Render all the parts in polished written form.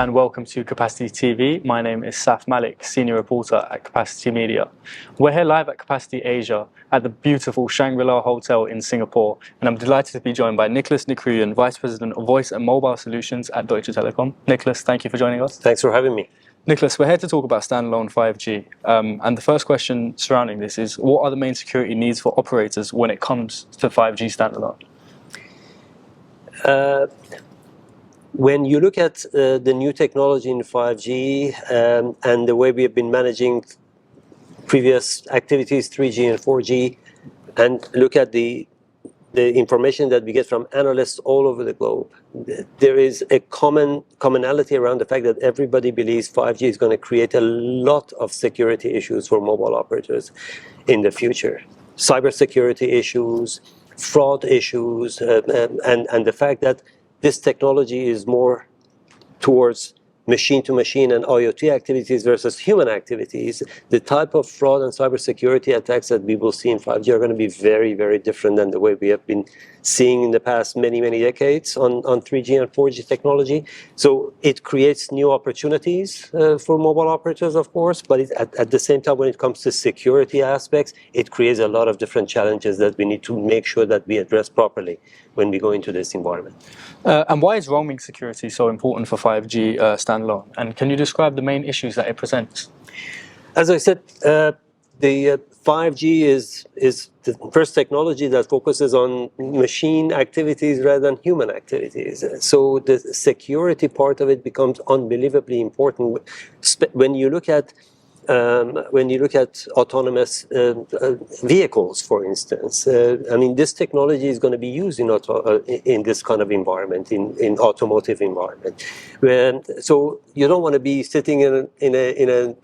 and welcome to Capacity TV. My name is Malik, Senior Reporter at Capacity Media. We're here live at Capacity Asia at the beautiful Shangri-La Hotel in Singapore, and I'm delighted to be joined by Nicholas Nikrouyan, Vice President of Voice and Mobile Solutions at Deutsche Telekom. Nicholas, thank you for joining us. Thanks for having me. Nicholas, we're here to talk about standalone 5G. And the first question surrounding this is, what are the main security needs for operators when it comes to 5G standalone? When you look at the new technology in 5G and the way we have been managing previous activities, 3G and 4G, and look at the information that we get from analysts all over the globe, there is a commonality around the fact that everybody believes 5G is going to create a lot of security issues for mobile operators in the future. Cybersecurity issues, fraud issues, and the fact that this technology is more towards machine-to-machine and IoT activities versus human activities. The type of fraud and cybersecurity attacks that we will see in 5G are going to be very, very different than the way we have been seeing in the past many, many decades on 3G and 4G technology. So it creates new opportunities for mobile operators, of course, but at the same time, when it comes to security aspects, it creates a lot of different challenges that we need to make sure that we address properly when we go into this environment. And why is roaming security so important for 5G standalone? And can you describe the main issues that it presents? As I said, the 5G is the first technology that focuses on machine activities rather than human activities. So the security part of it becomes unbelievably important. When you look at autonomous vehicles, for instance, I mean, this technology is going to be used in this kind of environment, in automotive environment. So you don't want to be sitting in an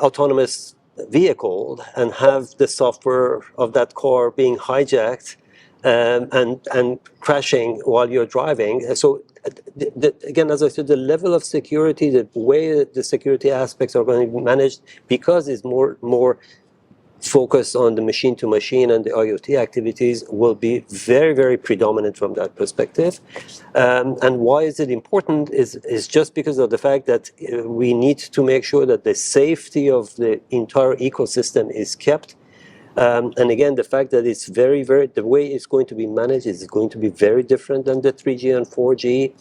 autonomous vehicle and have the software of that car being hijacked and crashing while you're driving. So again, as I said, the level of security, the way the security aspects are going to be managed, because it's more focused on the machine-to-machine and the IoT activities, will be very, very predominant from that perspective. And why is it important is just because of the fact that we need to make sure that the safety of the entire ecosystem is kept. And again, the fact that it's the way it's going to be managed is going to be very different than the 3G and 4G.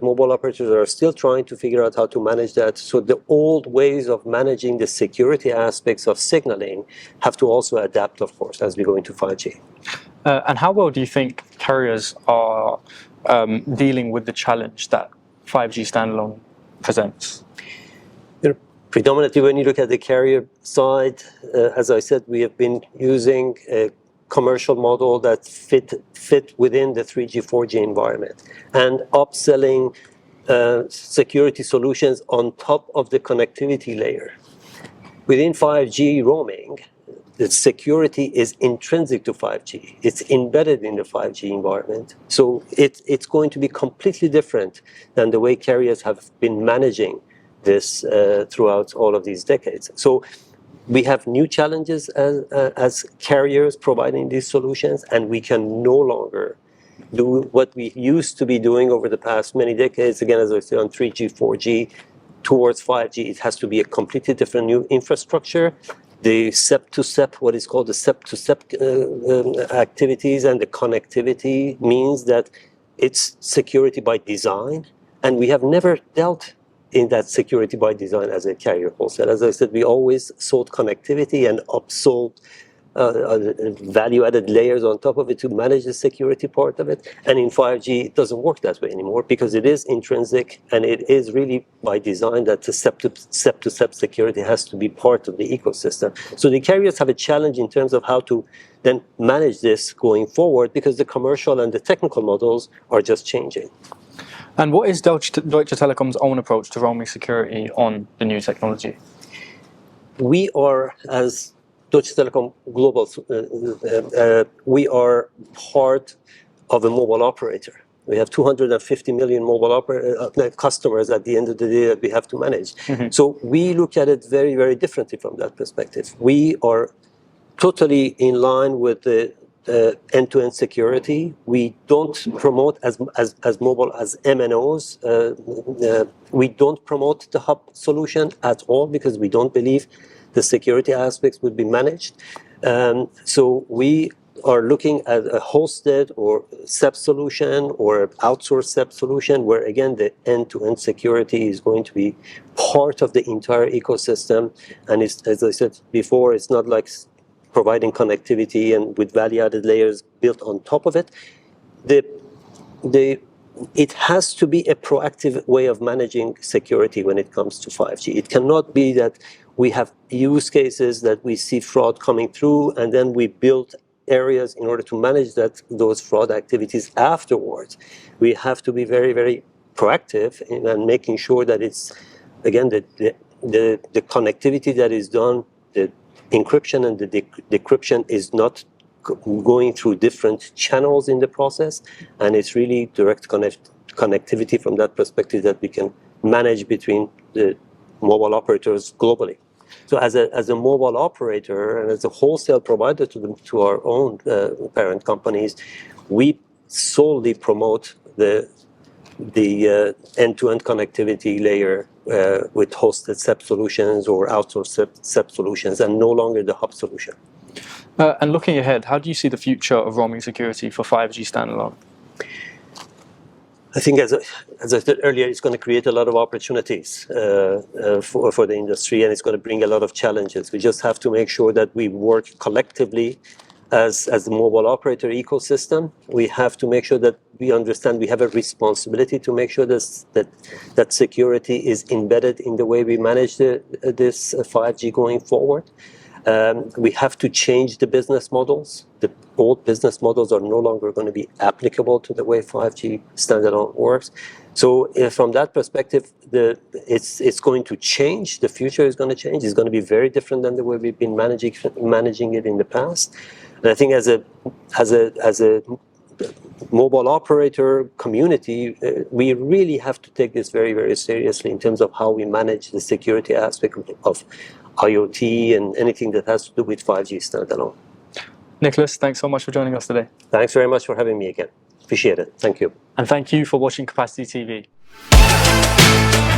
Mobile operators are still trying to figure out how to manage that. So the old ways of managing the security aspects of signaling have to also adapt, of course, as we go into 5G. And how well do you think carriers are dealing with the challenge that 5G standalone presents? Predominantly, when you look at the carrier side, as I said, we have been using a commercial model that fit within the 3G, 4G environment, and upselling security solutions on top of the connectivity layer. Within 5G roaming, the security is intrinsic to 5G. It's embedded in the 5G environment. So it's going to be completely different than the way carriers have been managing this throughout all of these decades. So we have new challenges as carriers providing these solutions, and we can no longer do what we used to be doing over the past many decades. Again, as I said, on 3G, 4G, towards 5G, it has to be a completely different new infrastructure. The SEP-to-SEP, what is called the SEP-to-SEP activities and the connectivity means that it's security by design, and we have never dealt in that security by design as a carrier wholesale. As I said, we always sold connectivity and upsold value-added layers on top of it to manage the security part of it. And in 5G, it doesn't work that way anymore, because it is intrinsic and it is really by design that the SEP-to-SEP security has to be part of the ecosystem. So the carriers have a challenge in terms of how to then manage this going forward, because the commercial and the technical models are just changing. And what is Deutsche Telekom's own approach to roaming security on the new technology? We are, as Deutsche Telekom Global, we are part of a mobile operator. We have 250 million mobile customers at the end of the day that we have to manage. Mm-hmm. So we look at it very, very differently from that perspective. We are totally in line with the end-to-end security. We don't promote as mobile as MNOs. We don't promote the hub solution at all because we don't believe the security aspects would be managed. So we are looking at a hosted or SEP solution or outsourced SEP solution where, again, the end-to-end security is going to be part of the entire ecosystem. And it's, as I said before, it's not like providing connectivity and with value-added layers built on top of it. It has to be a proactive way of managing security when it comes to 5G. It cannot be that we have use cases that we see fraud coming through and then we build areas in order to manage those fraud activities afterwards. We have to be very, very proactive in making sure that it's, again, the connectivity that is done, the encryption and the decryption is not going through different channels in the process, and it's really direct connectivity from that perspective that we can manage between the mobile operators globally. So as a mobile operator and as a wholesale provider to our own parent companies, we solely promote the end-to-end connectivity layer with hosted SEP solutions or outsourced SEP solutions, and no longer the hub solution. And looking ahead, how do you see the future of roaming security for 5G standalone? I think, as I said earlier, it's going to create a lot of opportunities for the industry, and it's going to bring a lot of challenges. We just have to make sure that we work collectively as the mobile operator ecosystem. We have to make sure that we understand we have a responsibility to make sure that security is embedded in the way we manage this 5G going forward. We have to change the business models. The old business models are no longer going to be applicable to the way 5G standalone works. So from that perspective, it's going to change. The future is going to change. It's going to be very different than the way we've been managing it in the past. And I think as a mobile operator community, we really have to take this very, very seriously in terms of how we manage the security aspect of IoT and anything that has to do with 5G standalone. Nicholas, thanks so much for joining us today. Thanks very much for having me again. Appreciate it. Thank you. And thank you for watching Capacity TV.